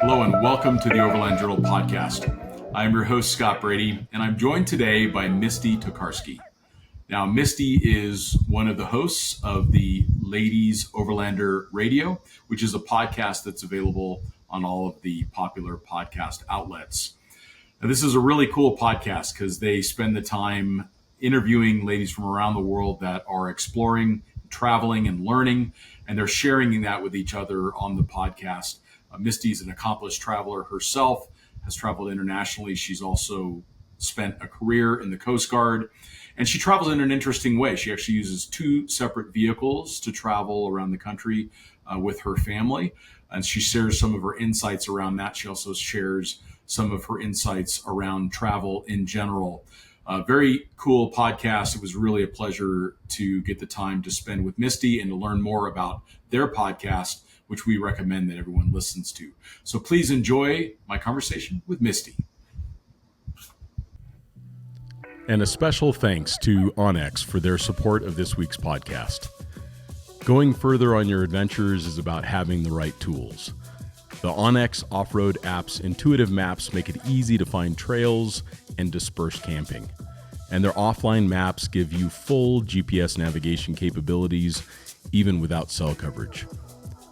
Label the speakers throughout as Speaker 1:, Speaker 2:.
Speaker 1: Hello and welcome to the Overland Journal Podcast. I'm your host, Scott Brady, and I'm joined today by Misty Tokarski. Now, Misty is one of the hosts of the Ladies Overlander Radio, which is a podcast that's available on all of the popular podcast outlets. Now, this is a really cool podcast because they spend the time interviewing ladies from around the world that are exploring, traveling, and learning, and they're sharing that with each other on the podcast. Misty is an accomplished traveler herself, has traveled internationally. She's also spent a career in the Coast Guard, and she travels in an interesting way. She actually uses two separate vehicles to travel around the country with her family, and she shares some of her insights around that. She also shares some of her insights around travel in general. Very cool podcast. It was really a pleasure to get the time to spend with Misty and to learn more about their podcast, which we recommend that everyone listens to. So please enjoy my conversation with Misty. And a special thanks to OnX for their support of this week's podcast. Going further on your adventures is about having the right tools. The OnX off-road app's intuitive maps make it easy to find trails and disperse camping. And their offline maps give you full GPS navigation capabilities, even without cell coverage.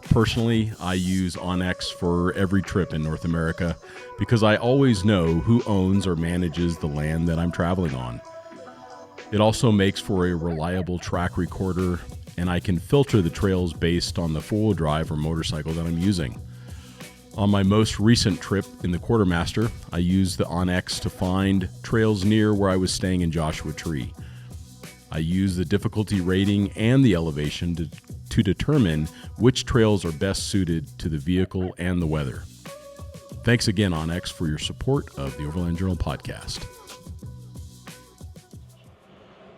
Speaker 1: Personally, I use OnX for every trip in North America because I always know who owns or manages the land that I'm traveling on. It also makes for a reliable track recorder, and I can filter the trails based on the four-wheel drive or motorcycle that I'm using. On my most recent trip in the Quartermaster, I used the OnX to find trails near where I was staying in Joshua Tree. I used the difficulty rating and the elevation to determine which trails are best suited to the vehicle and the weather. Thanks again, OnX, for your support of the Overland Journal Podcast.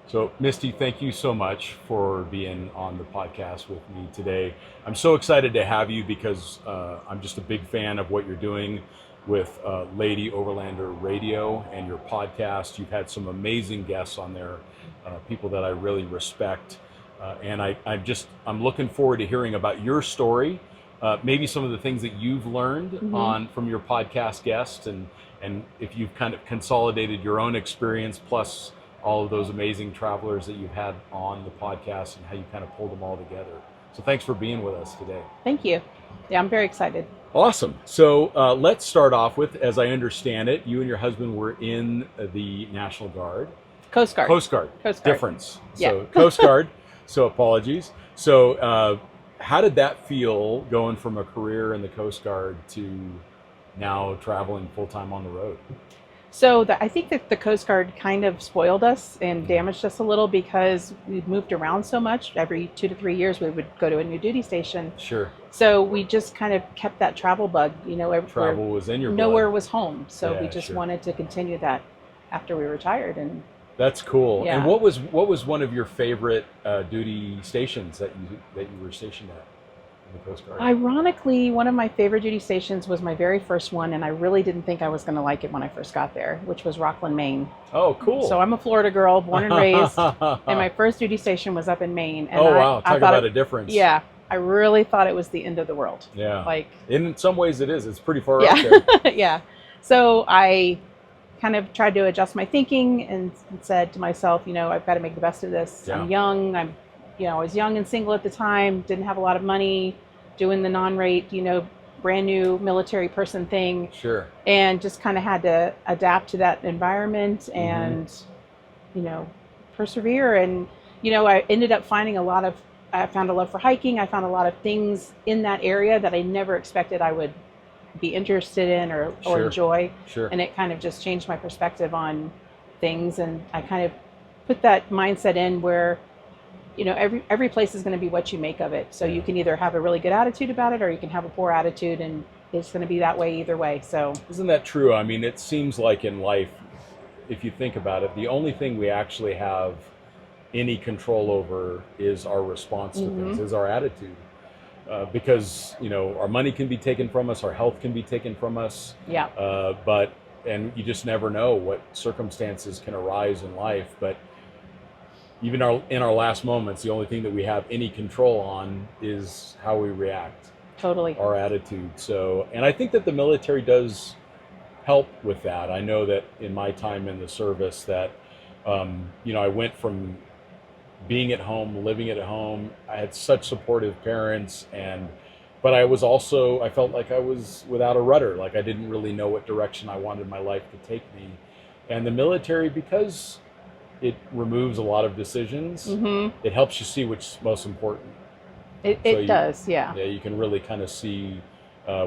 Speaker 1: So, Misty, thank you so much for being on the podcast with me today. I'm so excited to have you because I'm just a big fan of what you're doing with Lady Overlander Radio and your podcast. You've had some amazing guests on there, people that I really respect. And I'm looking forward to hearing about your story, maybe some of the things that you've learned from your podcast guests, and if you've kind of consolidated your own experience plus all of those amazing travelers that you've had on the podcast and how you kind of pulled them all together. So thanks for being with us today.
Speaker 2: Thank you. Yeah, I'm very excited.
Speaker 1: Awesome. So let's start off with, as I understand it, you and your husband were in the National Guard.
Speaker 2: Coast Guard.
Speaker 1: Coast Guard.
Speaker 2: Coast Guard.
Speaker 1: Difference.
Speaker 2: Yeah.
Speaker 1: So Coast Guard. So apologies. So how did that feel going from a career in the Coast Guard to now traveling full-time on the road?
Speaker 2: So I think that the Coast Guard kind of spoiled us and damaged us a little because we moved around so much. Every 2 to 3 years we would go to a new duty station.
Speaker 1: Sure.
Speaker 2: So we just kind of kept that travel bug,
Speaker 1: Travel was in your blood.
Speaker 2: Nowhere was home. So
Speaker 1: Yeah,
Speaker 2: we just
Speaker 1: sure.
Speaker 2: wanted to continue that after we retired. And
Speaker 1: That's cool.
Speaker 2: Yeah.
Speaker 1: And what was one of your favorite duty stations that you were stationed at in the Coast Guard?
Speaker 2: ironically, one of my favorite duty stations was my very first one, and I really didn't think I was going to like it when I first got there, which was Rockland, Maine.
Speaker 1: Oh, cool.
Speaker 2: So I'm a Florida girl, born and raised, and my first duty station was up in Maine. And
Speaker 1: wow.
Speaker 2: I
Speaker 1: Talk
Speaker 2: thought
Speaker 1: about a difference.
Speaker 2: Yeah, I really thought it was the end of the world.
Speaker 1: Yeah.
Speaker 2: Like,
Speaker 1: in some ways it is. It's pretty far
Speaker 2: yeah,
Speaker 1: out there.
Speaker 2: yeah. So I kind of tried to adjust my thinking and said to myself, I've got to make the best of this.
Speaker 1: Yeah.
Speaker 2: I'm young. I was young and single at the time, didn't have a lot of money, doing the non-rate, brand new military person thing.
Speaker 1: Sure.
Speaker 2: And just kind of had to adapt to that environment and, persevere. And, I ended up finding I found a love for hiking. I found a lot of things in that area that I never expected I would be interested in or
Speaker 1: Sure.
Speaker 2: enjoy.
Speaker 1: Sure.
Speaker 2: And it kind of just changed my perspective on things. And I kind of put that mindset in where, every place is going to be what you make of it. So you can either have a really good attitude about it or you can have a poor attitude, and it's going to be that way either way. So
Speaker 1: Isn't that true? I mean, it seems like in life, if you think about it, the only thing we actually have any control over is our response to things, is our attitude. Because, our money can be taken from us, our health can be taken from us.
Speaker 2: yeah.
Speaker 1: And you just never know what circumstances can arise in life. But
Speaker 3: even in our last moments, the only thing that we have any control on is how we react.
Speaker 2: Totally.
Speaker 3: Our attitude. So, and I think that the military does help with that. I know that in my time in the service that, I went from being at home, living at home. I had such supportive parents, but I felt like I was without a rudder. Like I didn't really know what direction I wanted my life to take me. And the military, because it removes a lot of decisions, it helps you see which is most important.
Speaker 2: It does, yeah.
Speaker 3: Yeah, you can really kind of see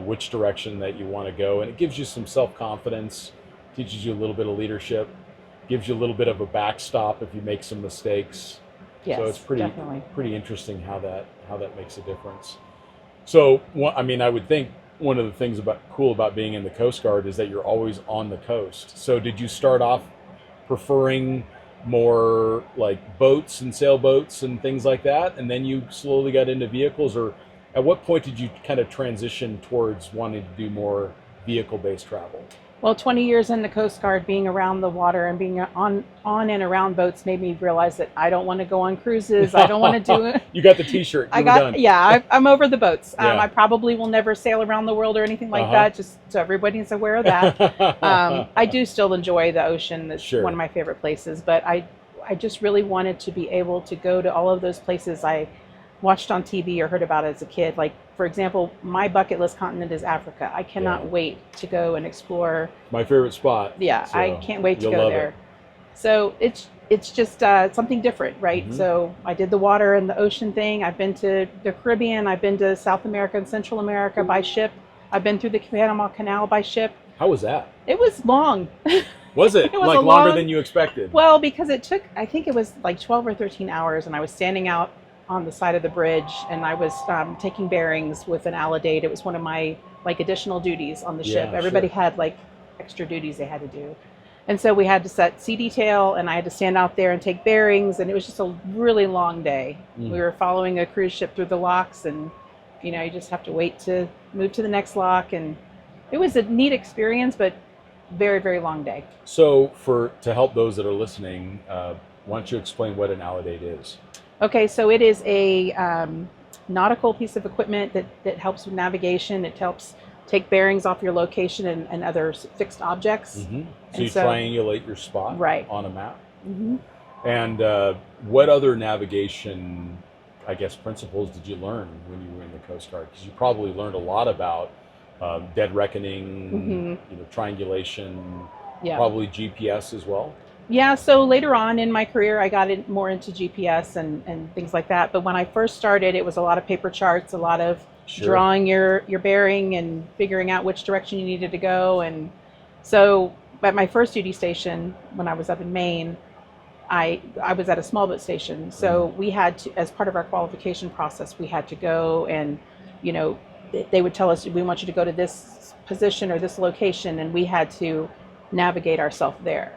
Speaker 3: which direction that you want to go. And it gives you some self-confidence, teaches you a little bit of leadership, gives you a little bit of a backstop if you make some mistakes.
Speaker 2: Yes,
Speaker 3: so it's
Speaker 2: definitely.
Speaker 3: pretty interesting how that makes a difference. So, I would think one of the things cool about being in the Coast Guard is that you're always on the coast. So did you start off preferring more like boats and sailboats and things like that, and then you slowly got into vehicles, or at what point did you kind of transition towards wanting to do more vehicle-based travel?
Speaker 2: Well, 20 years in the Coast Guard, being around the water and being on and around boats made me realize that I don't want to go on cruises. I don't want to do it.
Speaker 3: You got the T-shirt.
Speaker 2: I'm over the boats.
Speaker 3: Yeah.
Speaker 2: I probably will never sail around the world or anything like that, just so everybody's aware of that. I do still enjoy the ocean. That's one of my favorite places, but I just really wanted to be able to go to all of those places I watched on TV or heard about as a kid. Like, for example, my bucket list continent is Africa. I cannot wait to go and explore.
Speaker 3: My favorite spot.
Speaker 2: Yeah, so I can't wait to go there. So it's just something different, right? So I did the water and the ocean thing. I've been to the Caribbean. I've been to South America and Central America by ship. I've been through the Panama Canal by ship.
Speaker 3: How was that?
Speaker 2: It was long.
Speaker 3: Was it?
Speaker 2: It was
Speaker 3: like longer than you expected?
Speaker 2: Well, because it took, I think it was like 12 or 13 hours, and I was standing out on the side of the bridge, and I was taking bearings with an alidade. It was one of my additional duties on the ship. Everybody had extra duties they had to do. And so we had to set sea detail, and I had to stand out there and take bearings, and it was just a really long day. We were following a cruise ship through the locks, and you just have to wait to move to the next lock, and it was a neat experience, but very, very long day.
Speaker 3: So to help those that are listening, why don't you explain what an alidade is?
Speaker 2: Okay, so it is a nautical piece of equipment that helps with navigation. It helps take bearings off your location and other fixed objects.
Speaker 3: So you triangulate your spot on a map. And what other navigation, I guess, principles did you learn when you were in the Coast Guard? Because you probably learned a lot about dead reckoning, triangulation, probably GPS as well.
Speaker 2: Yeah, so later on in my career, I got more into GPS and things like that. But when I first started, it was a lot of paper charts, a lot of drawing your bearing and figuring out which direction you needed to go. And so at my first duty station, when I was up in Maine, I was at a small boat station. So we had to, as part of our qualification process, we had to go and, they would tell us, we want you to go to this position or this location, and we had to navigate ourselves there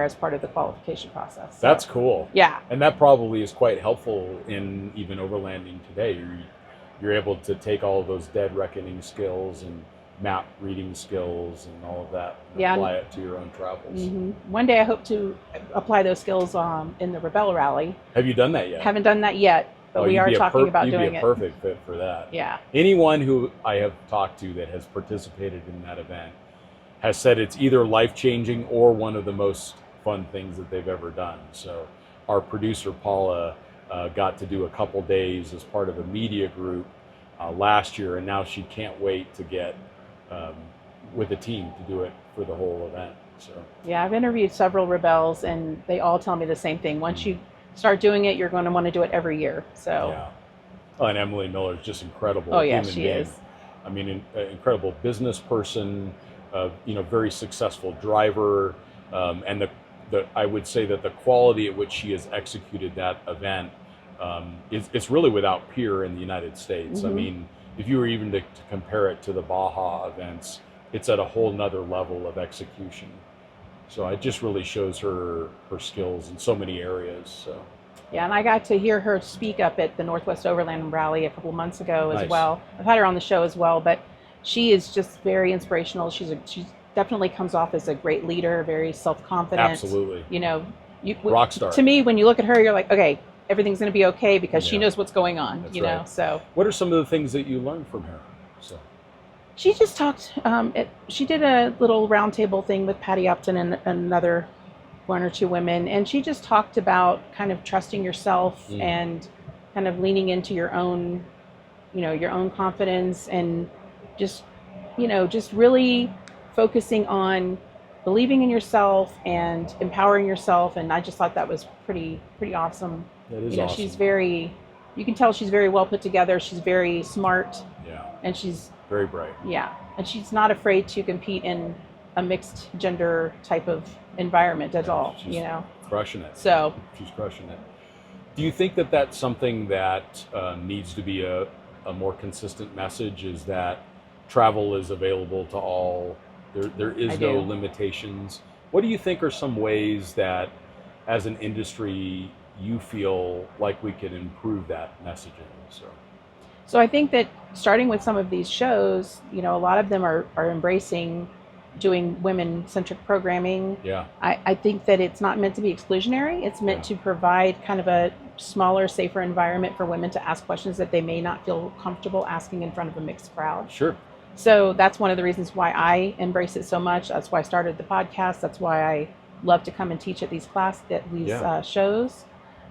Speaker 2: as part of the qualification process. So,
Speaker 3: that's cool.
Speaker 2: Yeah.
Speaker 3: And that probably is quite helpful in even overlanding today. You're able to take all of those dead reckoning skills and map reading skills and all of that and apply it to your own travels.
Speaker 2: One day I hope to apply those skills in the Rebelle Rally.
Speaker 3: Have you done that yet?
Speaker 2: Haven't done that yet, but we are talking about doing it.
Speaker 3: You'd be a perfect fit for that.
Speaker 2: Yeah.
Speaker 3: Anyone who I have talked to that has participated in that event has said it's either life-changing or one of the most fun things that they've ever done. So our producer, Paula, got to do a couple days as part of a media group last year, and now she can't wait to get with a team to do it for the whole event. So
Speaker 2: yeah, I've interviewed several Rebelles, and they all tell me the same thing. Once you start doing it, you're going to want to do it every year. So
Speaker 3: yeah. And Emily Miller is just incredible.
Speaker 2: Oh yeah,
Speaker 3: human
Speaker 2: she
Speaker 3: being.
Speaker 2: is.
Speaker 3: I mean, an incredible business person. Very successful driver, and I would say that the quality at which she has executed that event it's really without peer in the United States. I mean, if you were even to compare it to the Baja events, it's at a whole nother level of execution. So it just really shows her skills in so many areas. So.
Speaker 2: Yeah, and I got to hear her speak up at the Northwest Overland Rally a couple months ago as
Speaker 3: Nice.
Speaker 2: well. I've had her on the show as well, but she is just very inspirational. She definitely comes off as a great leader, very self-confident.
Speaker 3: Absolutely.
Speaker 2: You
Speaker 3: rock star.
Speaker 2: To me, when you look at her, you're like, okay, everything's going to be okay because she
Speaker 3: Yeah.
Speaker 2: knows what's going on.
Speaker 3: That's
Speaker 2: you know,
Speaker 3: right.
Speaker 2: so
Speaker 3: What are some of the things that you learned from her? So.
Speaker 2: she just talked. She did a little roundtable thing with Patty Upton and another one or two women, and she just talked about kind of trusting yourself and kind of leaning into your own, your own confidence, and just, just really focusing on believing in yourself and empowering yourself. And I just thought that was pretty awesome.
Speaker 3: That is awesome.
Speaker 2: She's you can tell she's very well put together. She's very smart.
Speaker 3: Yeah.
Speaker 2: And she's
Speaker 3: very bright.
Speaker 2: Yeah. And she's not afraid to compete in a mixed gender type of environment at all,
Speaker 3: She's crushing it.
Speaker 2: So
Speaker 3: she's crushing it. Do you think that that's something that needs to be a more consistent message, is that travel is available to all? There is no limitations. What do you think are some ways that, as an industry, you feel like we could improve that messaging?
Speaker 2: So I think that starting with some of these shows, a lot of them are embracing doing women-centric programming.
Speaker 3: Yeah.
Speaker 2: I think that it's not meant to be exclusionary. It's meant to provide kind of a smaller, safer environment for women to ask questions that they may not feel comfortable asking in front of a mixed crowd.
Speaker 3: Sure.
Speaker 2: So that's one of the reasons why I embrace it so much. That's why I started the podcast. That's why I love to come and teach at these shows,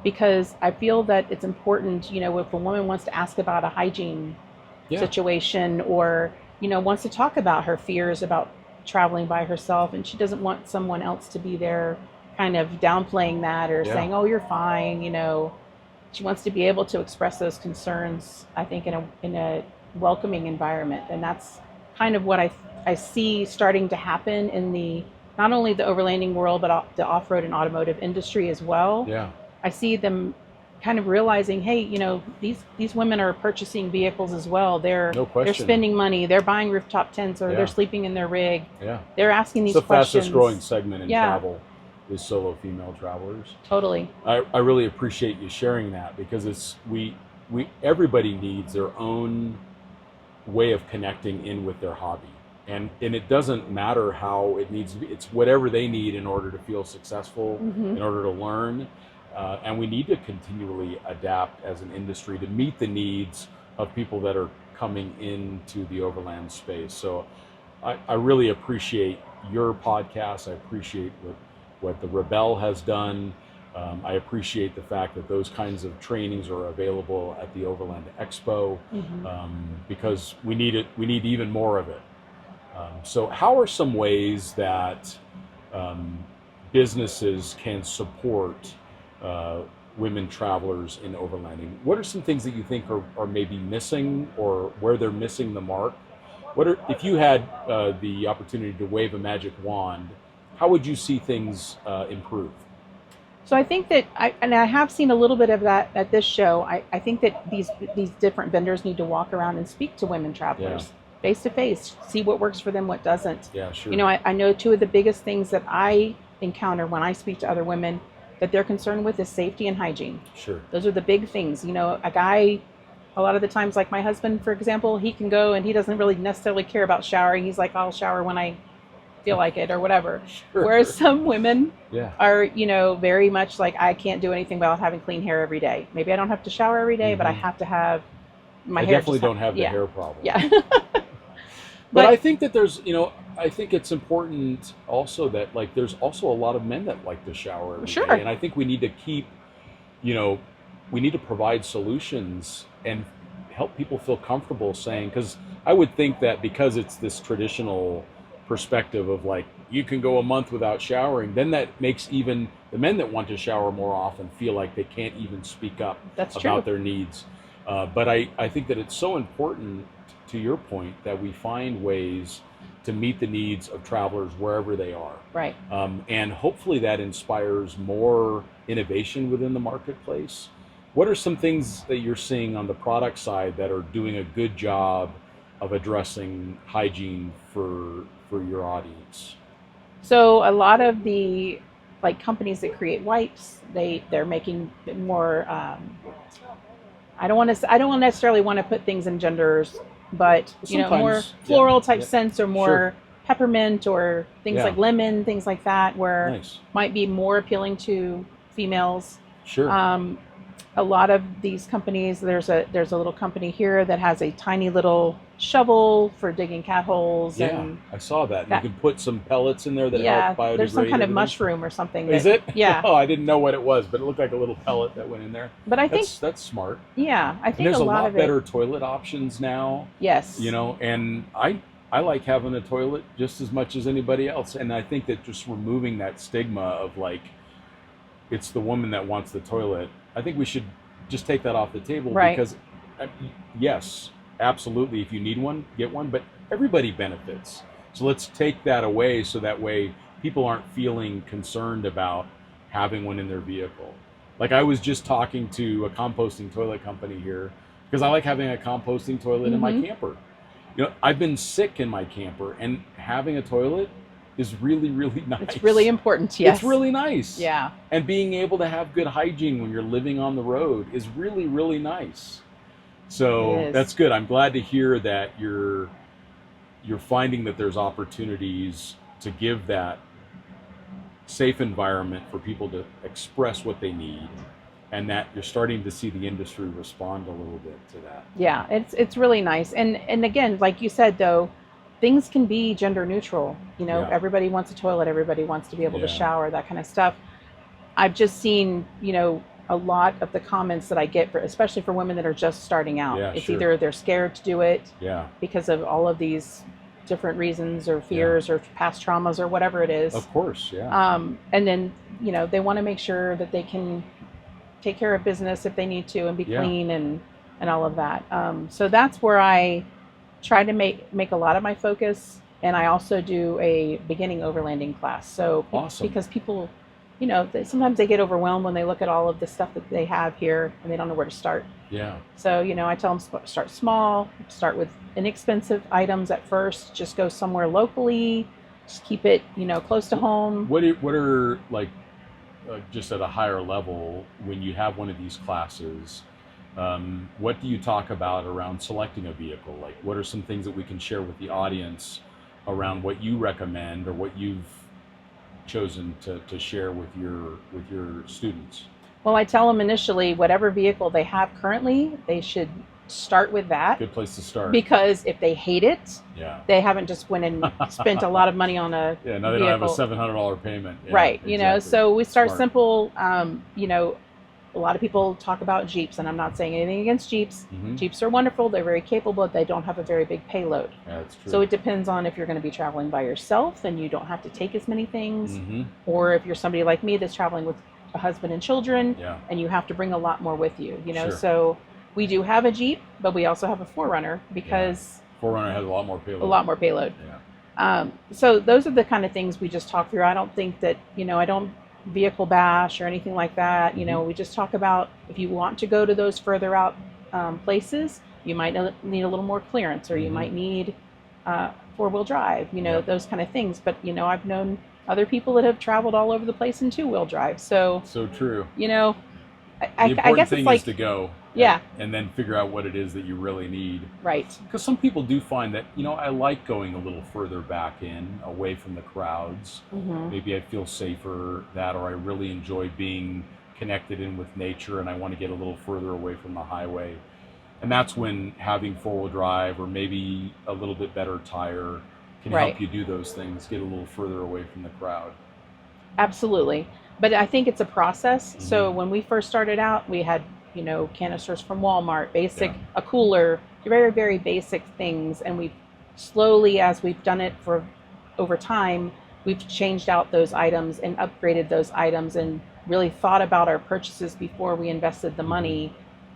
Speaker 2: because I feel that it's important, if a woman wants to ask about a hygiene situation, or, wants to talk about her fears about traveling by herself, and she doesn't want someone else to be there kind of downplaying that or saying, oh, you're fine. She wants to be able to express those concerns, I think, in a welcoming environment. And that's kind of what I see starting to happen in not only the overlanding world, but the off-road and automotive industry as well.
Speaker 3: Yeah.
Speaker 2: I see them kind of realizing, hey, these women are purchasing vehicles as well. They're spending money. They're buying rooftop tents, or they're sleeping in their rig. Yeah. They're asking these questions.
Speaker 3: It's the fastest growing segment in travel is solo female travelers.
Speaker 2: Totally.
Speaker 3: I really appreciate you sharing that, because everybody needs their own way of connecting in with their hobby. And it doesn't matter how it needs to be. It's whatever they need in order to feel successful, in order to learn. And we need to continually adapt as an industry to meet the needs of people that are coming into the overland space. So I really appreciate your podcast. I appreciate what the Rebelle has done. I appreciate the fact that those kinds of trainings are available at the Overland Expo, because we need even more of it. So how are some ways that businesses can support women travelers in overlanding? What are some things that you think are maybe missing, or where they're missing the mark? If you had the opportunity to wave a magic wand, how would you see things improve?
Speaker 2: So I think that, I have seen a little bit of that at this show. I think that these different vendors need to walk around and speak to women travelers face to face, see what works for them, what doesn't.
Speaker 3: Yeah, sure.
Speaker 2: I know two of the biggest things that I encounter when I speak to other women that they're concerned with is safety and hygiene.
Speaker 3: Sure.
Speaker 2: Those are the big things. A guy, a lot of the times, like my husband, for example, he can go and he doesn't really necessarily care about showering. He's like, I'll shower when I feel like it or whatever. Sure. Whereas some women are, very much like, I can't do anything without having clean hair every day. Maybe I don't have to shower every day, but I have to have my hair.
Speaker 3: I definitely don't have the hair problem.
Speaker 2: Yeah.
Speaker 3: But I think that there's, I think it's important also that, like, there's also a lot of men that like to shower every day. And I think we need to keep, we need to provide solutions and help people feel comfortable saying, because I would think that because it's this traditional perspective of like, you can go a month without showering, then that makes even the men that want to shower more often feel like they can't even speak up about their needs. But I think that it's so important, to your point, that we find ways to meet the needs of travelers wherever they are.
Speaker 2: Right.
Speaker 3: And hopefully that inspires more innovation within the marketplace. What are some things that you're seeing on the product side that are doing a good job of addressing hygiene for your audience?
Speaker 2: So a lot of the companies that create wipes, they're making more. I don't necessarily want to put things in genders, but more floral type scents, or more peppermint or things like lemon, things like that, where might be more appealing to females.
Speaker 3: Sure.
Speaker 2: A lot of these companies, there's a little company here that has a tiny little shovel for digging cat holes.
Speaker 3: Yeah,
Speaker 2: and
Speaker 3: I saw that. You can put some pellets in there that help biodegrade.
Speaker 2: There's some kind of
Speaker 3: everything.
Speaker 2: Mushroom or something.
Speaker 3: Is it?
Speaker 2: Yeah.
Speaker 3: Oh, I didn't know what it was, but it looked like a little pellet that went in there.
Speaker 2: But I think
Speaker 3: that's smart.
Speaker 2: Yeah, I think
Speaker 3: and there's
Speaker 2: a lot of
Speaker 3: better toilet options now.
Speaker 2: Yes.
Speaker 3: You know, and I like having a toilet just as much as anybody else, and I think that just removing that stigma of like it's the woman that wants the toilet. I think we should just take that off the table, because yes, absolutely, if you need one, get one, but everybody benefits. So let's take that away, so that way people aren't feeling concerned about having one in their vehicle. Like I was just talking to a composting toilet company here, because I like having a composting toilet in my camper. You know, I've been sick in my camper, and having a toilet is really, really nice.
Speaker 2: It's really important, yes.
Speaker 3: It's really nice.
Speaker 2: Yeah.
Speaker 3: And being able to have good hygiene when you're living on the road is really, really nice. So that's good. I'm glad to hear that you're finding that there's opportunities to give that safe environment for people to express what they need, and that you're starting to see the industry respond a little bit to that.
Speaker 2: Yeah, it's really nice. And again, like you said, though, things can be gender neutral. You know, everybody wants a toilet, everybody wants to be able to shower, that kind of stuff. I've just seen, you know, a lot of the comments that I get, especially for women that are just starting out. It's either they're scared to do it because of all of these different reasons or fears or past traumas or whatever it is.
Speaker 3: Of course, and
Speaker 2: then, you know, they want to make sure that they can take care of business if they need to and be clean and all of that. So that's where I try to make a lot of my focus. And I also do a beginning overlanding class. So because people, you know, sometimes they get overwhelmed when they look at all of the stuff that they have here and they don't know where to start.
Speaker 3: Yeah.
Speaker 2: So, you know, I tell them start small, start with inexpensive items at first, just go somewhere locally, just keep it, you know, close to home.
Speaker 3: What are like, just at a higher level, when you have one of these classes, what do you talk about around selecting a vehicle? Like, what are some things that we can share with the audience around what you recommend or what you've chosen to share with your students?
Speaker 2: Well, I tell them initially, whatever vehicle they have currently, they should start with that.
Speaker 3: Good place to start.
Speaker 2: Because if they hate it, they haven't just went and spent a lot of money on a
Speaker 3: now they don't have a $700 payment.
Speaker 2: Right. You know, so we start simple. You know, a lot of people talk about Jeeps, and I'm not saying anything against Jeeps. Jeeps are wonderful. They're very capable, but they don't have a very big payload.
Speaker 3: Yeah, that's true.
Speaker 2: So it depends on if you're going to be traveling by yourself and you don't have to take as many things, or if you're somebody like me that's traveling with a husband and children, and you have to bring a lot more with you. You know, so we do have a Jeep, but we also have a 4Runner because
Speaker 3: 4Runner has a lot more payload.
Speaker 2: A lot more payload. So those are the kind of things we just talk through. I don't think that, you know, I don't vehicle bash or anything like that. You know, we just talk about if you want to go to those further out places, you might need a little more clearance, or you might need 4-wheel drive, you know, those kind of things. But, you know, I've known other people that have traveled all over the place in 2-wheel drive. So
Speaker 3: true.
Speaker 2: You know,
Speaker 3: the important
Speaker 2: guess
Speaker 3: thing
Speaker 2: it's like,
Speaker 3: is to go and then figure out what it is that you really need.
Speaker 2: Right.
Speaker 3: Because some people do find that, you know, I like going a little further back in, away from the crowds. Maybe I feel safer or I really enjoy being connected in with nature and I want to get a little further away from the highway. And that's when having 4-wheel drive or maybe a little bit better tire can help you do those things, get a little further away from the crowd.
Speaker 2: Absolutely. But I think it's a process. So when we first started out, we had, you know, canisters from Walmart, a cooler, very, very basic things. And we've slowly, as we've done it for over time, we've changed out those items and upgraded those items and really thought about our purchases before we invested the money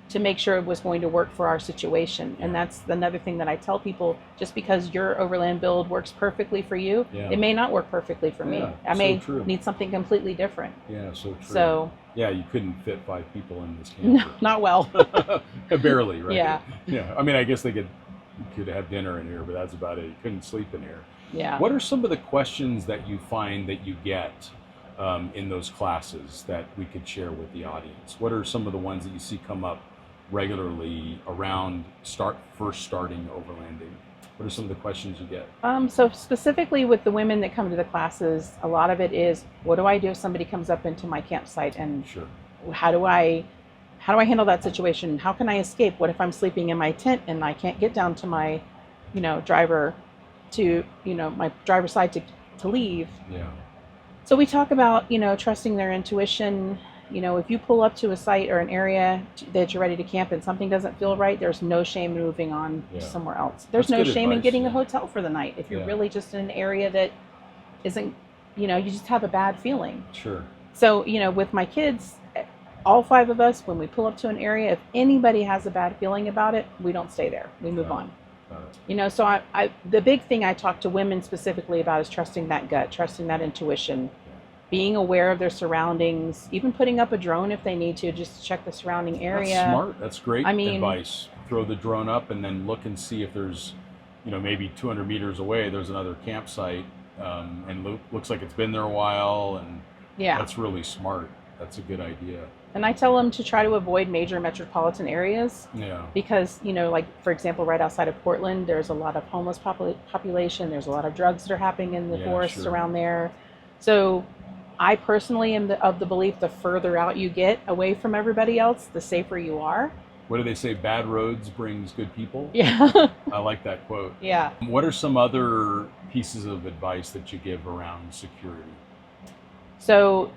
Speaker 2: to make sure it was going to work for our situation. And that's another thing that I tell people, just because your overland build works perfectly for you, it may not work perfectly for me. I may need something completely different.
Speaker 3: Yeah, so true.
Speaker 2: So
Speaker 3: you couldn't fit 5 people in this camper.
Speaker 2: No, not well.
Speaker 3: Barely, right?
Speaker 2: Yeah.
Speaker 3: I mean, I guess they could have dinner in here, but that's about it. You couldn't sleep in here.
Speaker 2: Yeah.
Speaker 3: What are some of the questions that you find that you get in those classes that we could share with the audience? What are some of the ones that you see come up regularly around first starting overlanding? What are some of the questions you get?
Speaker 2: So specifically with the women that come to the classes, a lot of it is, what do I do if somebody comes up into my campsite, and
Speaker 3: Sure.
Speaker 2: how do I handle that situation? How can I escape? What if I'm sleeping in my tent and I can't get down to my, driver to, my driver's side to leave?
Speaker 3: Yeah.
Speaker 2: So we talk about, trusting their intuition. If you pull up to a site or an area that you're ready to camp and something doesn't feel right, there's no shame in moving on
Speaker 3: Yeah.
Speaker 2: somewhere else. There's
Speaker 3: That's
Speaker 2: no
Speaker 3: good
Speaker 2: shame in
Speaker 3: advice,
Speaker 2: getting a
Speaker 3: yeah.
Speaker 2: hotel for the night. If you're
Speaker 3: Yeah.
Speaker 2: really just in an area that isn't, you just have a bad feeling.
Speaker 3: Sure.
Speaker 2: So, with my kids, all 5 of us, when we pull up to an area, if anybody has a bad feeling about it, we don't stay there. We move on. So I the big thing I talk to women specifically about is trusting that gut, trusting that intuition, being aware of their surroundings, even putting up a drone if they need to, just to check the surrounding area.
Speaker 3: That's smart. That's great
Speaker 2: I mean,
Speaker 3: advice. Throw the drone up and then look and see if there's, maybe 200 meters away, there's another campsite, and looks like it's been there a while, and
Speaker 2: Yeah.
Speaker 3: that's really smart. That's a good idea.
Speaker 2: And I tell them to try to avoid major metropolitan areas
Speaker 3: Yeah.
Speaker 2: because, like, for example, right outside of Portland, there's a lot of homeless population. There's a lot of drugs that are happening in the
Speaker 3: Yeah,
Speaker 2: forests
Speaker 3: sure.
Speaker 2: around there. So I personally am of the belief the further out you get away from everybody else, the safer you are.
Speaker 3: What do they say? Bad roads brings good people?
Speaker 2: Yeah.
Speaker 3: I like that quote.
Speaker 2: Yeah.
Speaker 3: What are some other pieces of advice that you give around security?
Speaker 2: So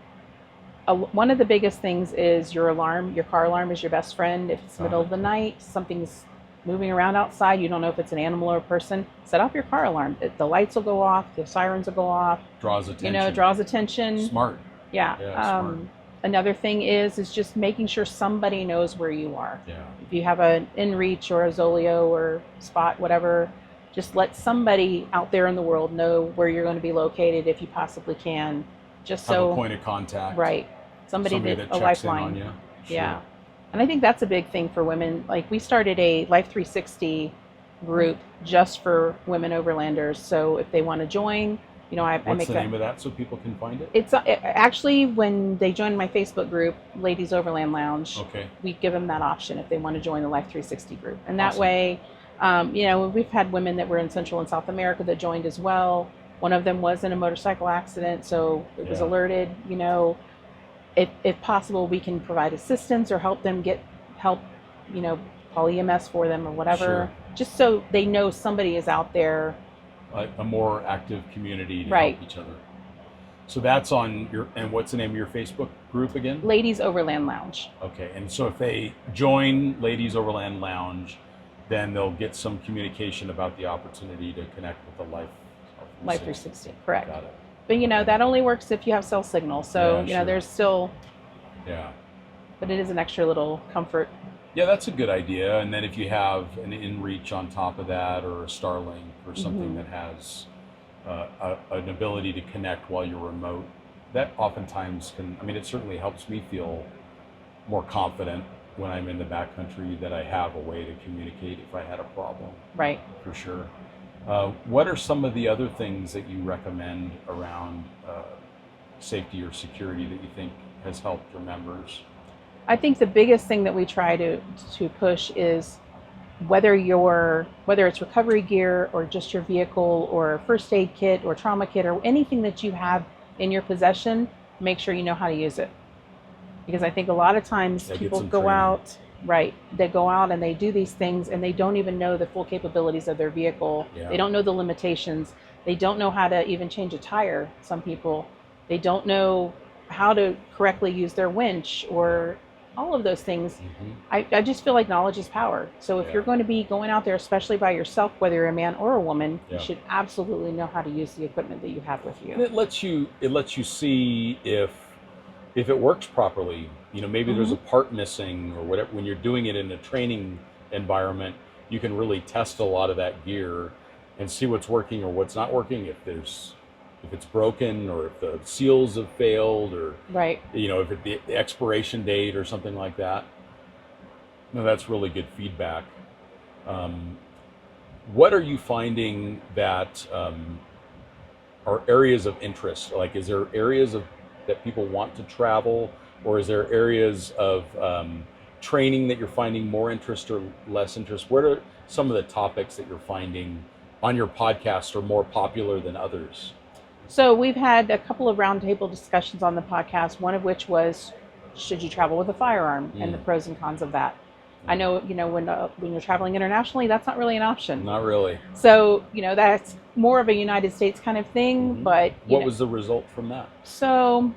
Speaker 2: one of the biggest things is your alarm. Your car alarm is your best friend. If it's the middle of the night, something's moving around outside, you don't know if it's an animal or a person, set off your car alarm. The lights will go off, the sirens will go off.
Speaker 3: Draws attention.
Speaker 2: Draws attention.
Speaker 3: Smart.
Speaker 2: Yeah.
Speaker 3: Smart.
Speaker 2: Another thing is just making sure somebody knows where you are.
Speaker 3: Yeah.
Speaker 2: If you have an inReach or a Zoleo or Spot, whatever, just let somebody out there in the world know where you're going to be located if you possibly can. Just
Speaker 3: Have
Speaker 2: so
Speaker 3: a point of contact.
Speaker 2: right, somebody
Speaker 3: that
Speaker 2: a
Speaker 3: checks
Speaker 2: lifeline.
Speaker 3: in on you. Sure.
Speaker 2: Yeah, and I think that's a big thing for women. Like, we started a Life 360 group just for women overlanders. So if they want to join, I
Speaker 3: What's
Speaker 2: make
Speaker 3: the name of that so people can find it?
Speaker 2: It's actually, when they join my Facebook group, Ladies Overland Lounge,
Speaker 3: Okay.
Speaker 2: we give them that option if they want to join the Life 360 group. And that
Speaker 3: Awesome.
Speaker 2: way, we've had women that were in Central and South America that joined as well. One of them was in a motorcycle accident, so it was
Speaker 3: Yeah.
Speaker 2: alerted. If possible, we can provide assistance or help them get help, call EMS for them or whatever,
Speaker 3: Sure.
Speaker 2: just so they know somebody is out there.
Speaker 3: A more active community to
Speaker 2: Right.
Speaker 3: help each other. So that's on your, and what's the name of your Facebook group again?
Speaker 2: Ladies Overland Lounge.
Speaker 3: Okay, and so if they join Ladies Overland Lounge, then they'll get some communication about the opportunity to connect with the Life
Speaker 2: 360, correct.
Speaker 3: Got it.
Speaker 2: But that only works if you have cell signal. So,
Speaker 3: Yeah, sure.
Speaker 2: there's still,
Speaker 3: Yeah.
Speaker 2: but it is an extra little comfort.
Speaker 3: Yeah, that's a good idea. And then if you have an inReach on top of that, or a Starlink, or something that has an ability to connect while you're remote, that oftentimes it certainly helps me feel more confident when I'm in the backcountry that I have a way to communicate if I had a problem,
Speaker 2: Right.
Speaker 3: for sure. What are some of the other things that you recommend around safety or security that you think has helped your members?
Speaker 2: I think the biggest thing that we try to push is whether it's recovery gear or just your vehicle or first aid kit or trauma kit or anything that you have in your possession, make sure you know how to use it. Because I think a lot of times
Speaker 3: Yeah, get
Speaker 2: people
Speaker 3: some
Speaker 2: go
Speaker 3: training.
Speaker 2: out, right, they go out and they do these things and they don't even know the full capabilities of their vehicle.
Speaker 3: Yeah.
Speaker 2: They don't know the limitations. They don't know how to even change a tire, some people. They don't know how to correctly use their winch or all of those things. I just feel like knowledge is power. So if
Speaker 3: Yeah.
Speaker 2: you're going to be going out there, especially by yourself, whether you're a man or a woman,
Speaker 3: Yeah.
Speaker 2: you should absolutely know how to use the equipment that you have with
Speaker 3: And
Speaker 2: you.
Speaker 3: it lets you see if it works properly. Maybe there's a part missing or whatever. When you're doing it in a training environment, you can really test a lot of that gear and see what's working or what's not working. If it's broken, or if the seals have failed, or
Speaker 2: Right.
Speaker 3: if it's the expiration date or something like that. No, that's really good feedback. What are you finding that are areas of interest? Like, is there areas that people want to travel, or is there areas of training that you're finding more interest or less interest? What are some of the topics that you're finding on your podcast are more popular than others?
Speaker 2: So we've had a couple of roundtable discussions on the podcast, one of which was, should you travel with a firearm and the pros and cons of that. I know, when you're traveling internationally, that's not really an option.
Speaker 3: Not really.
Speaker 2: So, that's more of a United States kind of thing, but...
Speaker 3: What was the result from that?
Speaker 2: So,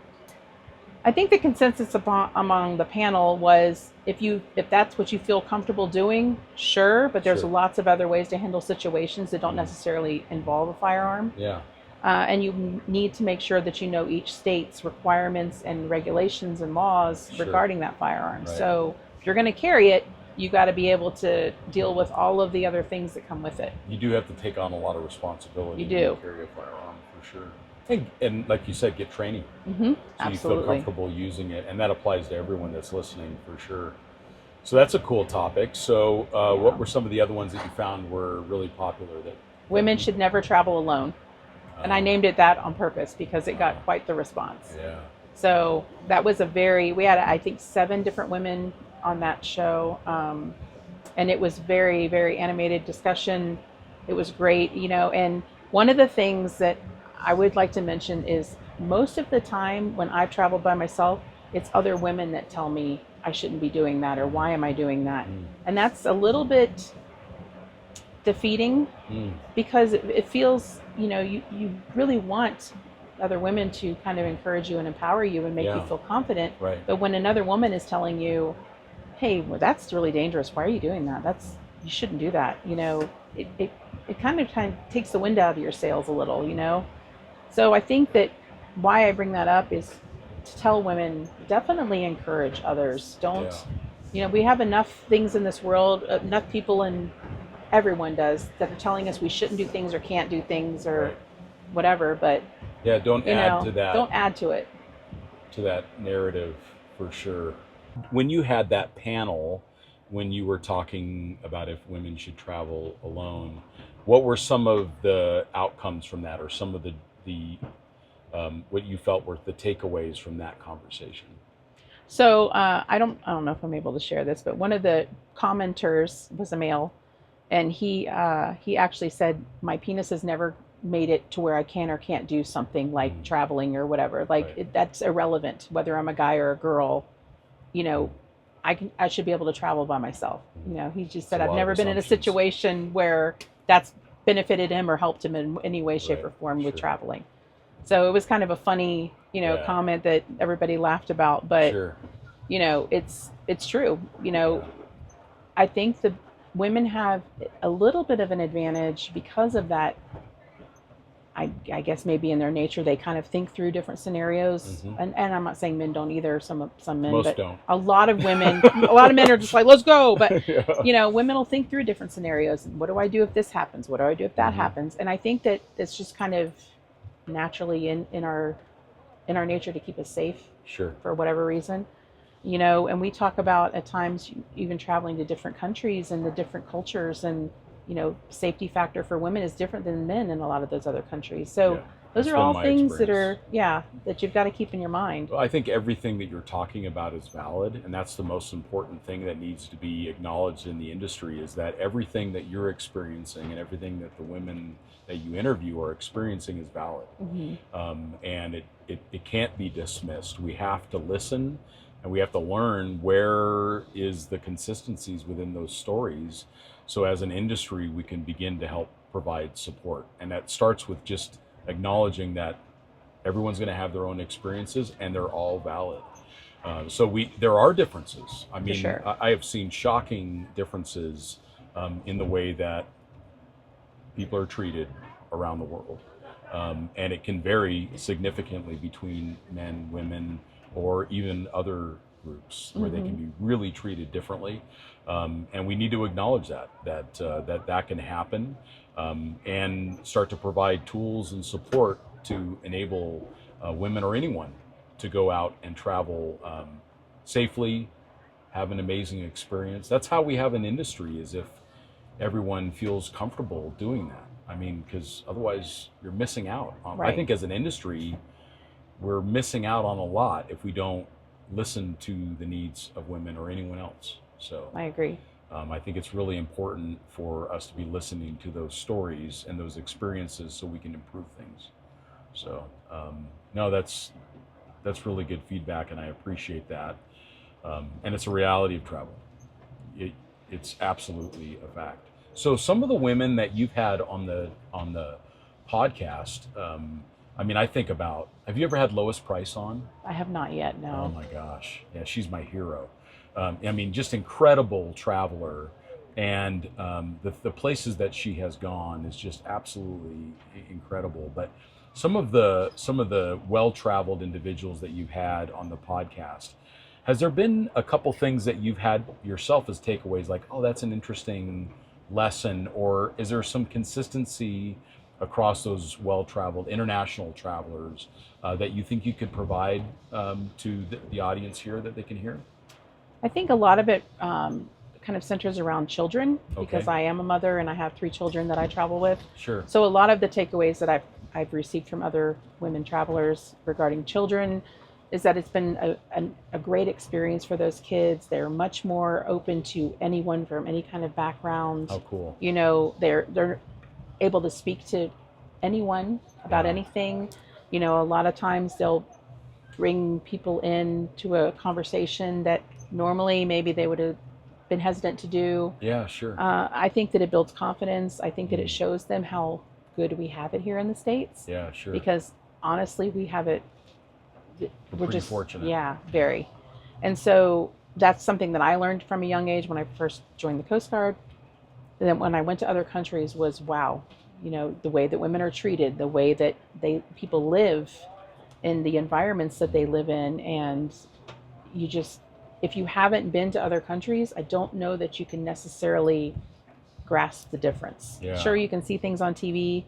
Speaker 2: I think the consensus among the panel was, if that's what you feel comfortable doing, sure, but there's lots of other ways to handle situations that don't necessarily involve a firearm.
Speaker 3: Yeah.
Speaker 2: And you need to make sure that you know each state's requirements and regulations and laws regarding that firearm.
Speaker 3: Right.
Speaker 2: So, if you're going to carry it, you got to be able to deal with all of the other things that come with it.
Speaker 3: You do have to take on a lot of responsibility.
Speaker 2: You do.
Speaker 3: To carry a firearm, for sure. And like you said, get training.
Speaker 2: Mm-hmm.
Speaker 3: So
Speaker 2: Absolutely.
Speaker 3: you feel comfortable using it. And that applies to everyone that's listening, for sure. So that's a cool topic. So what were some of the other ones that you found were really popular?
Speaker 2: Women should never travel alone. And I named it that on purpose because it got quite the response.
Speaker 3: Yeah.
Speaker 2: So that was we had, I think, 7 different women on that show. And it was very, very animated discussion. It was great, and one of the things that I would like to mention is most of the time when I've traveled by myself, it's other women that tell me I shouldn't be doing that or why am I doing that? And that's a little bit defeating because it feels, you really want other women to kind of encourage you and empower you and make you feel confident.
Speaker 3: Right.
Speaker 2: But when another woman is telling you, hey, well, that's really dangerous. Why are you doing that? You shouldn't do that. It kind of takes the wind out of your sails a little, So I think that why I bring that up is to tell women, definitely encourage others. Don't, we have enough things in this world, enough people, and everyone does, that are telling us we shouldn't do things or can't do things or whatever. But
Speaker 3: don't add to that.
Speaker 2: Don't add to it.
Speaker 3: To that narrative, for sure. When you had that panel, when you were talking about if women should travel alone, what were some of the outcomes from that, or some of the what you felt were the takeaways from that conversation?
Speaker 2: So I don't know if I'm able to share this, but one of the commenters was a male, and he actually said, my penis has never made it to where I can or can't do something like traveling or whatever. That's irrelevant whether I'm a guy or a girl. I should be able to travel by myself. He just said, I've never been in a situation where that's benefited him or helped him in any way, shape, or form with traveling. So it was kind of a funny, comment that everybody laughed about, but it's true. I think the women have a little bit of an advantage because of that. I guess maybe in their nature, they kind of think through different scenarios. And I'm not saying men don't either, some men,
Speaker 3: most
Speaker 2: but
Speaker 3: don't.
Speaker 2: A lot of women, a lot of men are just like, let's go. But, women will think through different scenarios. What do I do if this happens? What do I do if that happens? And I think that it's just kind of naturally in our nature to keep us safe for whatever reason. And we talk about at times even traveling to different countries and the different cultures, and safety factor for women is different than men in a lot of those other countries. So those are all things that you've got to keep in your mind.
Speaker 3: Well, I think everything that you're talking about is valid, and that's the most important thing that needs to be acknowledged in the industry, is that everything that you're experiencing and everything that the women that you interview are experiencing is valid. And it can't be dismissed. We have to listen, and we have to learn where is the consistencies within those stories. So as an industry, we can begin to help provide support. And that starts with just acknowledging that everyone's going to have their own experiences and they're all valid. So there are differences. I mean, I have seen shocking differences in the way that people are treated around the world. And it can vary significantly between men, women, or even other groups where they can be really treated differently. And we need to acknowledge that can happen, and start to provide tools and support to enable women or anyone to go out and travel safely, have an amazing experience. That's how we have an industry, is if everyone feels comfortable doing that. I mean, because otherwise you're missing out. I think as an industry, we're missing out on a lot if we don't listen to the needs of women or anyone else. So
Speaker 2: I agree.
Speaker 3: I think it's really important for us to be listening to those stories and those experiences so we can improve things. So, no, that's really good feedback, and I appreciate that. And it's a reality of travel. It's absolutely a fact. So some of the women that you've had on the podcast, I mean, I think about, have you ever had Lois Price on?
Speaker 2: I have not yet, no.
Speaker 3: Oh my gosh. Yeah, she's my hero. I mean, just incredible traveler. And the places that she has gone is just absolutely incredible. But some of the well-traveled individuals that you've had on the podcast, has there been a couple things that you've had yourself as takeaways, like, oh, that's an interesting lesson, or is there some consistency across those well-traveled international travelers that you think you could provide to the audience here that they can hear?
Speaker 2: I think a lot of it kind of centers around children, because
Speaker 3: Okay.
Speaker 2: I am a mother and I have 3 children that I travel with.
Speaker 3: Sure.
Speaker 2: So a lot of the takeaways that I've received from other women travelers regarding children is that it's been a great experience for those kids. They're much more open to anyone from any kind of background.
Speaker 3: Oh, cool.
Speaker 2: You know, they're able to speak to anyone about
Speaker 3: Yeah.
Speaker 2: anything. You know, a lot of times they'll bring people in to a conversation that normally maybe they would have been hesitant to do.
Speaker 3: Yeah, sure.
Speaker 2: I think that it builds confidence. I think that it shows them how good we have it here in the States.
Speaker 3: Yeah, sure.
Speaker 2: Because honestly, we have it. We're
Speaker 3: pretty
Speaker 2: just
Speaker 3: fortunate.
Speaker 2: Yeah, very. And so that's something that I learned from a young age when I first joined the Coast Guard. And then when I went to other countries was, wow, you know, the way that women are treated, the way that people live in the environments that they live in. And you just, if you haven't been to other countries, I don't know that you can necessarily grasp the difference.
Speaker 3: Yeah.
Speaker 2: Sure, you can see things on TV,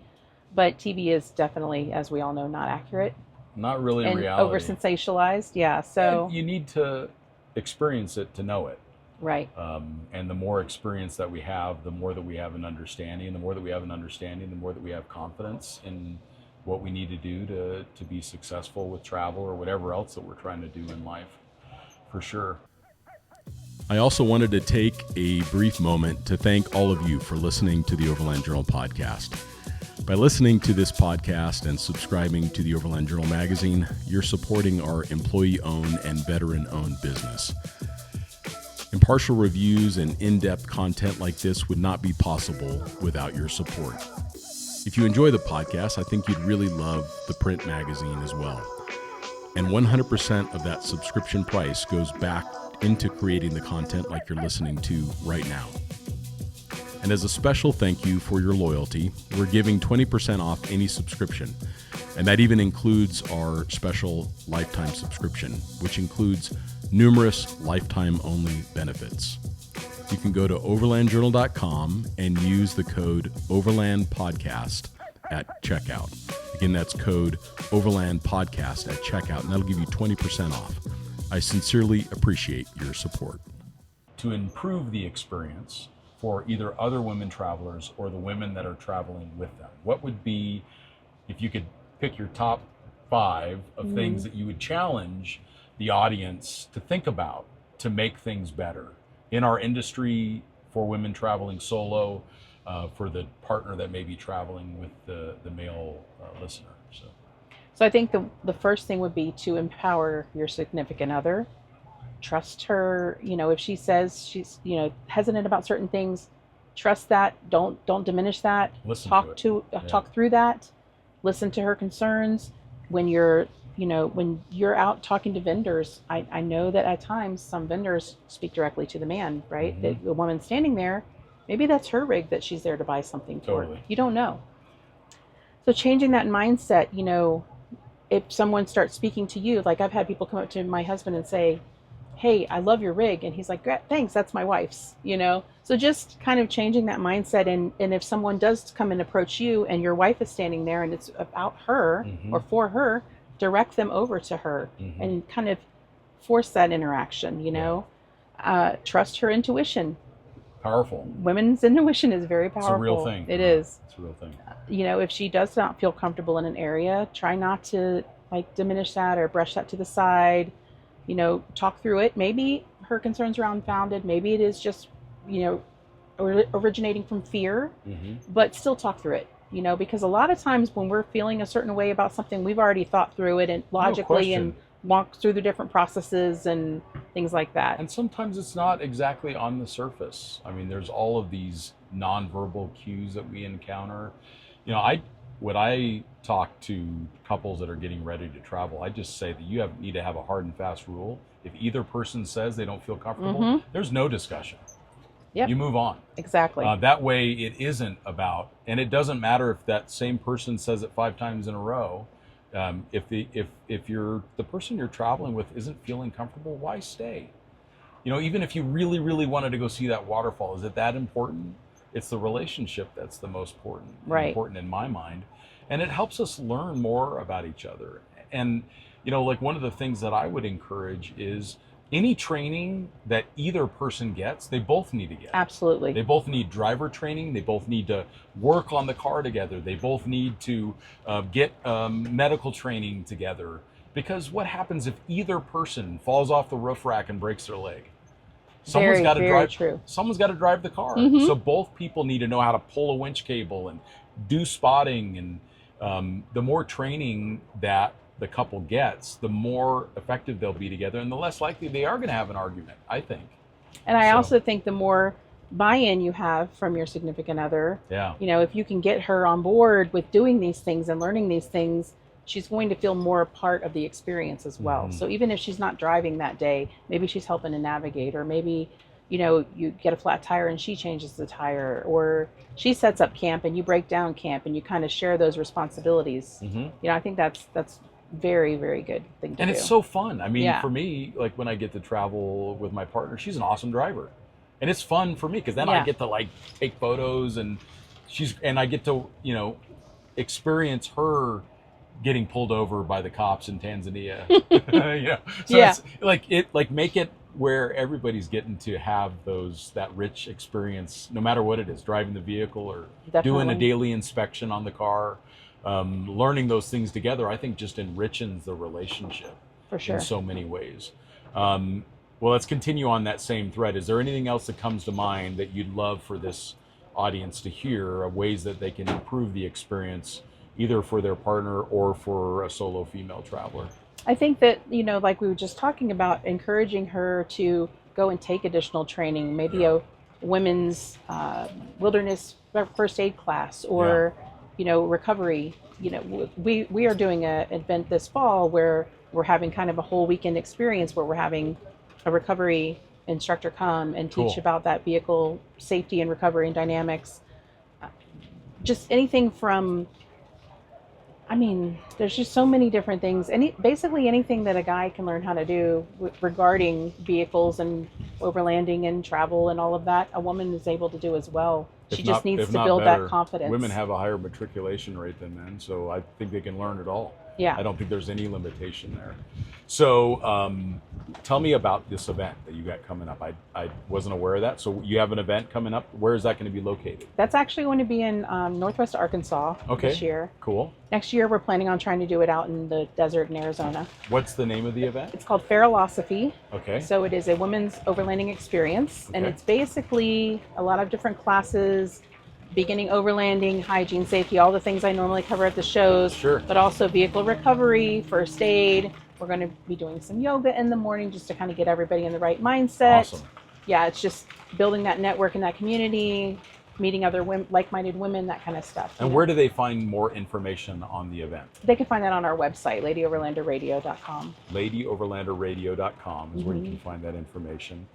Speaker 2: but TV is definitely, as we all know, not accurate.
Speaker 3: Not really
Speaker 2: And
Speaker 3: reality.
Speaker 2: over sensationalized. Yeah. So,
Speaker 3: And you need to experience it to know it.
Speaker 2: right.
Speaker 3: And the more experience that we have, the more that we have an understanding. The more that we have an understanding, the more that we have confidence in what we need to do to be successful with travel or whatever else that we're trying to do in life, for sure.
Speaker 1: I also wanted to take a brief moment to thank all of you for listening to the Overland Journal Podcast. By listening to this podcast and subscribing to the Overland Journal magazine, you're supporting our employee-owned and veteran-owned business. Impartial reviews and in-depth content like this would not be possible without your support. If you enjoy the podcast, I think you'd really love the print magazine as well. And 100% of that subscription price goes back into creating the content like you're listening to right now. And as a special thank you for your loyalty, we're giving 20% off any subscription. And that even includes our special lifetime subscription, which includes numerous lifetime-only benefits. You can go to overlandjournal.com and use the code OverlandPodcast at checkout. Again, that's code OverlandPodcast at checkout, and that'll give you 20% off. I sincerely appreciate your support.
Speaker 3: To improve the experience for either other women travelers or the women that are traveling with them, what would be, if you could pick your top 5 of things that you would challenge the audience to think about to make things better in our industry, for women traveling solo, for the partner that may be traveling with the male listener?
Speaker 2: So I think the first thing would be to empower your significant other. Trust her. You know, if she says she's, you know, hesitant about certain things, trust that. Don't diminish that.
Speaker 3: Listen
Speaker 2: Talk
Speaker 3: to it.
Speaker 2: talk through that. Listen to her concerns. When you're out talking to vendors, I know that at times some vendors speak directly to the man, right?
Speaker 3: Mm-hmm.
Speaker 2: The woman standing there, maybe that's her rig that she's there to buy something for.
Speaker 3: Totally.
Speaker 2: You don't know. So changing that mindset, you know, if someone starts speaking to you, like I've had people come up to my husband and say, hey, I love your rig. And he's like, thanks, that's my wife's, you know? So just kind of changing that mindset. And if someone does come and approach you and your wife is standing there and it's about her or for her, direct them over to her and kind of force that interaction, you know? Trust her intuition.
Speaker 3: Powerful.
Speaker 2: Women's intuition is very powerful.
Speaker 3: It's a real thing.
Speaker 2: It is.
Speaker 3: It's a real thing.
Speaker 2: You know, if she does not feel comfortable in an area, try not to like diminish that or brush that to the side. You know, talk through it. Maybe her concerns are unfounded. Maybe it is just you know, originating from fear,
Speaker 3: Mm-hmm.
Speaker 2: but still talk through it, you know, because a lot of times when we're feeling a certain way about something, we've already thought through it and logically and walked through the different processes and things like that.
Speaker 3: And sometimes it's not exactly on the surface. I mean, there's all of these nonverbal cues that we encounter. You know, when I talk to couples that are getting ready to travel, I just say that you need to have a hard and fast rule. If either person says they don't feel comfortable,
Speaker 2: Mm-hmm.
Speaker 3: there's no discussion.
Speaker 2: Yep.
Speaker 3: You move on.
Speaker 2: Exactly.
Speaker 3: That way it isn't about, and it doesn't matter if that same person says it 5 times in a row. If the person you're traveling with isn't feeling comfortable, why stay? You know, even if you really, really wanted to go see that waterfall, is it that important? It's the relationship that's the most important,
Speaker 2: Right.
Speaker 3: important in my mind. And it helps us learn more about each other. And, you know, like one of the things that I would encourage is any training that either person gets, they both need to get.
Speaker 2: Absolutely.
Speaker 3: They both need driver training. They both need to work on the car together. They both need to get medical training together. Because what happens if either person falls off the roof rack and breaks their leg? Someone's got to drive.
Speaker 2: True.
Speaker 3: Someone's got to drive the car.
Speaker 2: Mm-hmm.
Speaker 3: So both people need to know how to pull a winch cable and do spotting. And the more training that the couple gets, the more effective they'll be together, and the less likely they are going to have an argument, I think.
Speaker 2: And I also think the more buy-in you have from your significant other,
Speaker 3: Yeah.
Speaker 2: you know, if you can get her on board with doing these things and learning these things, she's going to feel more a part of the experience as well.
Speaker 3: Mhm.
Speaker 2: So even if she's not driving that day, maybe she's helping to navigate, or maybe, you know, you get a flat tire and she changes the tire, or she sets up camp and you break down camp, and you kind of share those responsibilities.
Speaker 3: Mm-hmm.
Speaker 2: You know, I think that's very, very good thing to do.
Speaker 3: And it's so fun. I mean,
Speaker 2: Yeah.
Speaker 3: for me, like when I get to travel with my partner, she's an awesome driver. And it's fun for me because then I
Speaker 2: Yeah.
Speaker 3: get to like take photos, and I get to, you know, experience her getting pulled over by the cops in Tanzania. You know? So
Speaker 2: Yeah.
Speaker 3: it's like make it where everybody's getting to have that rich experience, no matter what it is, driving the vehicle or doing a
Speaker 2: Definitely.
Speaker 3: daily inspection on the car. Learning those things together, I think, just enriches the relationship
Speaker 2: For sure.
Speaker 3: in so many ways. Well, let's continue on that same thread. Is there anything else that comes to mind that you'd love for this audience to hear, of ways that they can improve the experience, either for their partner or for a solo female traveler?
Speaker 2: I think that, you know, like we were just talking about, encouraging her to go and take additional training, maybe a women's wilderness first aid class, or, you know, recovery. You know, we are doing an event this fall where we're having kind of a whole weekend experience where we're having a recovery instructor come and teach
Speaker 3: Cool.
Speaker 2: about that vehicle safety and recovery and dynamics. Just anything from, I mean, there's just so many different things. Basically anything that a guy can learn how to do regarding vehicles and overlanding and travel and all of that, a woman is able to do as well. She just needs to build that confidence.
Speaker 3: Women have a higher matriculation rate than men, so I think they can learn it all.
Speaker 2: Yeah.
Speaker 3: I don't think there's any limitation there. So tell me about this event that you got coming up. I wasn't aware of that. So you have an event coming up. Where is that going to be located?
Speaker 2: That's actually going to be in Northwest Arkansas this year.
Speaker 3: Cool.
Speaker 2: Next year, we're planning on trying to do it out in the desert in Arizona.
Speaker 3: What's the name of the event?
Speaker 2: It's called Feralosophy.
Speaker 3: Okay.
Speaker 2: So it is a women's overlanding experience, and
Speaker 3: Okay.
Speaker 2: it's basically a lot of different classes, beginning overlanding, hygiene, safety, all the things I normally cover at the shows,
Speaker 3: Sure.
Speaker 2: but also vehicle recovery, first aid. We're going to be doing some yoga in the morning just to kind of get everybody in the right mindset.
Speaker 3: Awesome.
Speaker 2: Yeah, it's just building that network in that community, meeting other women, like-minded women, that kind of stuff.
Speaker 3: And where do they find more information on the event?
Speaker 2: They can find that on our website, LadyOverlanderRadio.com.
Speaker 3: LadyOverlanderRadio.com is where you
Speaker 2: Mhm.
Speaker 3: can find that information.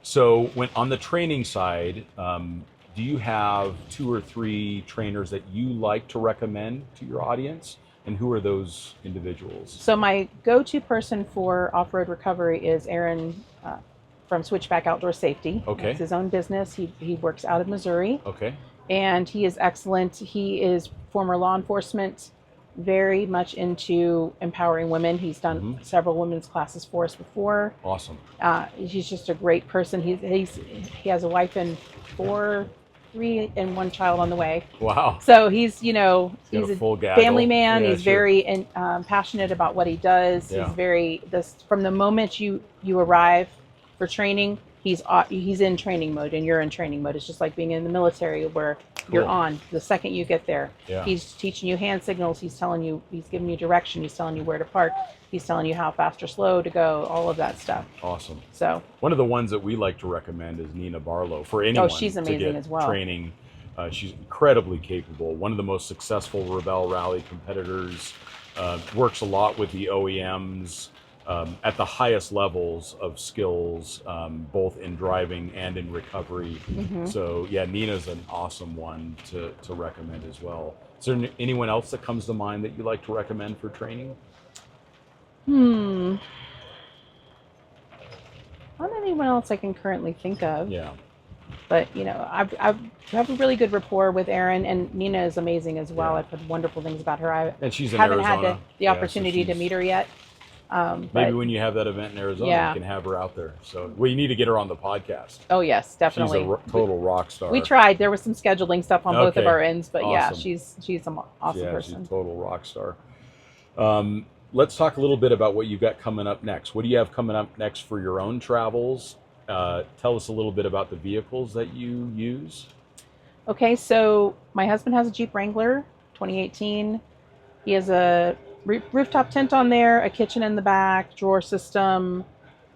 Speaker 3: So when on the training side, do you have 2 or 3 trainers that you like to recommend to your audience? And who are those individuals?
Speaker 2: So my go-to person for off-road recovery is Aaron from Switchback Outdoor Safety.
Speaker 3: Okay.
Speaker 2: It's his own business. He works out of Missouri,
Speaker 3: Okay.
Speaker 2: and he is excellent. He is former law enforcement, very much into empowering women. He's done several women's classes for us before.
Speaker 3: Awesome.
Speaker 2: He's just a great person. He has a wife and 3 and 1 child on the way.
Speaker 3: Wow.
Speaker 2: So he's, you know,
Speaker 3: Got
Speaker 2: he's
Speaker 3: a
Speaker 2: a
Speaker 3: full gaggle.
Speaker 2: family man.
Speaker 3: Yeah,
Speaker 2: He's
Speaker 3: sure.
Speaker 2: very passionate about what he does.
Speaker 3: Yeah.
Speaker 2: He's very, from the moment you arrive for training, he's in training mode and you're in training mode. It's just like being in the military where you're on the second you get there.
Speaker 3: Yeah.
Speaker 2: He's teaching you hand signals. He's giving you direction. He's telling you where to park. He's telling you how fast or slow to go, all of that stuff.
Speaker 3: Awesome.
Speaker 2: So
Speaker 3: one of the ones that we like to recommend is Nina Barlow for anyone.
Speaker 2: she's amazing
Speaker 3: to get
Speaker 2: as well.
Speaker 3: Training. She's incredibly capable. One of the most successful Rebelle Rally competitors. Works a lot with the OEMs at the highest levels of skills, both in driving and in recovery.
Speaker 2: Mm-hmm.
Speaker 3: So yeah, Nina's an awesome one to recommend as well. Is there anyone else that comes to mind that you like to recommend for training?
Speaker 2: Not anyone else I can currently think of.
Speaker 3: Yeah.
Speaker 2: But I have a really good rapport with Erin, and Nina is amazing as well.
Speaker 3: Yeah.
Speaker 2: I've heard wonderful things about her. I
Speaker 3: And she's in
Speaker 2: haven't
Speaker 3: Arizona.
Speaker 2: had the opportunity to meet her yet.
Speaker 3: Maybe
Speaker 2: but,
Speaker 3: when you have that event in Arizona,
Speaker 2: Yeah.
Speaker 3: you can have her out there. So you need to get her on the podcast.
Speaker 2: oh yes, definitely.
Speaker 3: She's a total rock star.
Speaker 2: We tried. There was some scheduling stuff on both of
Speaker 3: Okay.
Speaker 2: our ends, but yeah,
Speaker 3: Awesome.
Speaker 2: she's an awesome
Speaker 3: Yeah,
Speaker 2: person.
Speaker 3: she's a total rock star. Let's talk a little bit about what you've got coming up next. What do you have coming up next for your own travels? Tell us a little bit about the vehicles that you use.
Speaker 2: Okay, so my husband has a Jeep Wrangler 2018. He has a rooftop tent on there, a kitchen in the back, drawer system,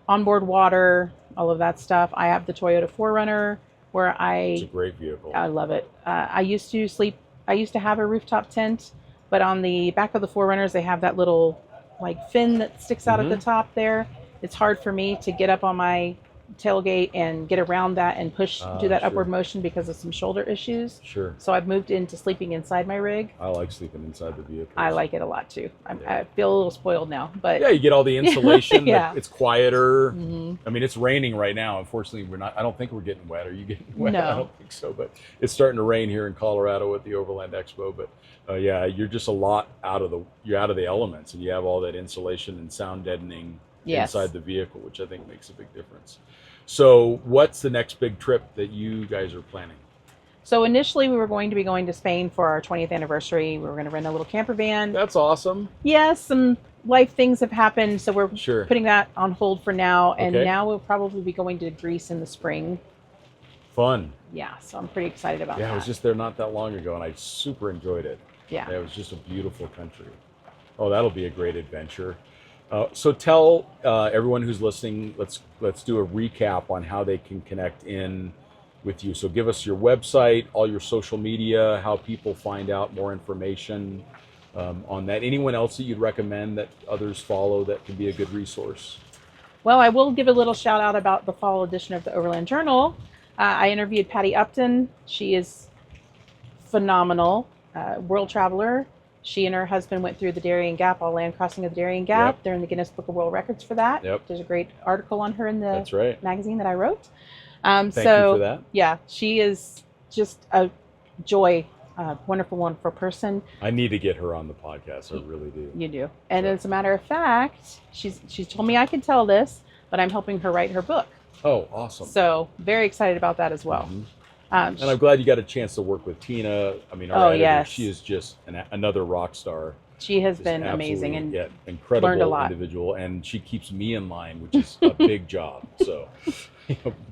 Speaker 2: onboard water, all of that stuff. I have the Toyota 4Runner where
Speaker 3: It's a great vehicle.
Speaker 2: I love it. I used to have a rooftop tent, but on the back of the 4Runners, they have that little like fin that sticks out at the top there. It's hard for me to get up on my tailgate and get around that and do that
Speaker 3: sure.
Speaker 2: upward motion because of some shoulder issues.
Speaker 3: Sure.
Speaker 2: So I've moved into sleeping inside my rig.
Speaker 3: I like sleeping inside the vehicle.
Speaker 2: I like it a lot too.
Speaker 3: Yeah.
Speaker 2: I feel a little spoiled now, but
Speaker 3: Yeah, you get all the insulation.
Speaker 2: Yeah.
Speaker 3: It's quieter.
Speaker 2: Mhm.
Speaker 3: I mean, it's raining right now. Unfortunately, I don't think we're getting wet. Are you getting wet?
Speaker 2: No.
Speaker 3: I don't think so, but it's starting to rain here in Colorado at the Overland Expo. But yeah, you're just out of the elements, and you have all that insulation and sound deadening
Speaker 2: Yes.
Speaker 3: inside the vehicle, which I think makes a big difference. So what's the next big trip that you guys are planning?
Speaker 2: So initially we were going to be going to Spain for our 20th anniversary. We were going to rent a little camper van.
Speaker 3: That's awesome.
Speaker 2: Yes, some life things have happened, so we're
Speaker 3: Sure.
Speaker 2: putting that on hold for now. And
Speaker 3: Okay.
Speaker 2: now we'll probably be going to Greece in the spring.
Speaker 3: Fun.
Speaker 2: Yeah, so I'm pretty excited about
Speaker 3: Yeah,
Speaker 2: that.
Speaker 3: I was just there not that long ago, and I super enjoyed it.
Speaker 2: Yeah.
Speaker 3: It was just a beautiful country. Oh, that'll be a great adventure. So tell everyone who's listening, let's do a recap on how they can connect in with you. So give us your website, all your social media, how people find out more information on that. Anyone else that you'd recommend that others follow that could be a good resource?
Speaker 2: Well, I will give a little shout out about the fall edition of the Overland Journal. I interviewed Patty Upton. She is phenomenal, world traveler. She and her husband went through the Darien Gap, all land crossing of the Darien Gap.
Speaker 3: Yep.
Speaker 2: They're in the Guinness Book of World Records for that.
Speaker 3: Yep.
Speaker 2: There's a great article on her in the
Speaker 3: That's right.
Speaker 2: magazine that I wrote.
Speaker 3: Thank you for that.
Speaker 2: Yeah, she is just a joy, wonderful person.
Speaker 3: I need to get her on the podcast. I really do.
Speaker 2: You do. And
Speaker 3: So-
Speaker 2: as a matter of fact, she's told me I could tell this, but I'm helping her write her book.
Speaker 3: Oh, awesome.
Speaker 2: So very excited about that as well.
Speaker 3: Mhm. And I'm glad you got a chance to work with Tina. I mean, our editor,
Speaker 2: yes.
Speaker 3: she is just another rock star.
Speaker 2: She has
Speaker 3: Just
Speaker 2: been amazing
Speaker 3: absolutely,
Speaker 2: and
Speaker 3: incredible
Speaker 2: learned a lot.
Speaker 3: individual, and she keeps me in line, which is a big job. So,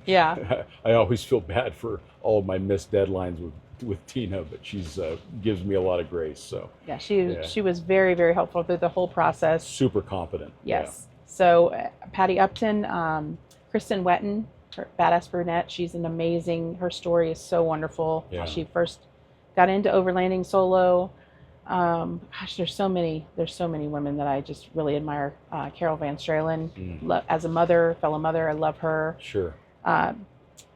Speaker 2: yeah.
Speaker 3: I always feel bad for all of my missed deadlines with Tina, but she's gives me a lot of grace. So
Speaker 2: Yeah, she was very, very helpful through the whole process.
Speaker 3: super competent.
Speaker 2: Yes. So Patty Upton, Kristen Wetton, her badass brunette. She's an amazing. Her story is so wonderful.
Speaker 3: Yeah.
Speaker 2: How she first got into overlanding solo. Gosh, there's so many women that I just really admire. Carol Van Stralen, as a fellow mother, I love her.
Speaker 3: Sure.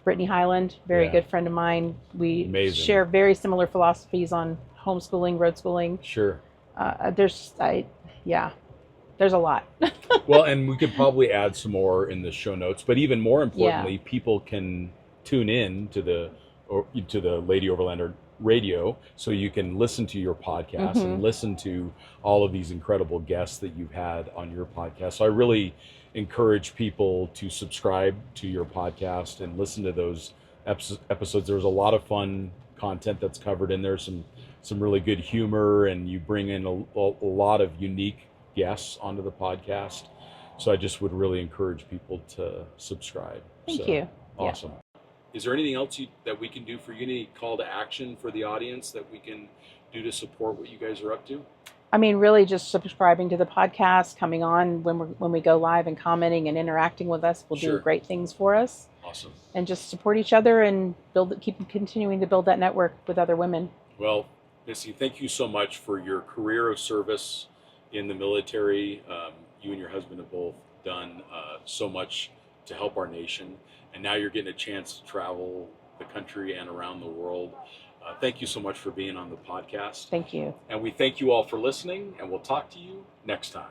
Speaker 2: Brittany Highland, very
Speaker 3: Yeah.
Speaker 2: good friend of mine. We
Speaker 3: Amazing.
Speaker 2: share very similar philosophies on homeschooling, road schooling.
Speaker 3: Sure.
Speaker 2: There's a lot.
Speaker 3: Well, and we could probably add some more in the show notes, but even more importantly, people can tune in to the Lady Overlander Radio, so you can listen to your podcast and listen to all of these incredible guests that you've had on your podcast. So I really encourage people to subscribe to your podcast and listen to those episodes. There's a lot of fun content that's covered in there, some really good humor, and you bring in a lot of unique guests onto the podcast. So I just would really encourage people to subscribe.
Speaker 2: Thank you.
Speaker 3: Awesome. Is there anything else that we can do for you? Any call to action for the audience that we can do to support what you guys are up to?
Speaker 2: I mean, really just subscribing to the podcast, coming on when we go live and commenting and interacting with us will do great things for us.
Speaker 3: Awesome.
Speaker 2: And just support each other and keep continuing to build that network with other women.
Speaker 3: Well, Misty, thank you so much for your career of service in the military. You and your husband have both done so much to help our nation, and now you're getting a chance to travel the country and around the world. Thank you so much for being on the podcast.
Speaker 2: Thank you.
Speaker 3: And we thank you all for listening, and we'll talk to you next time.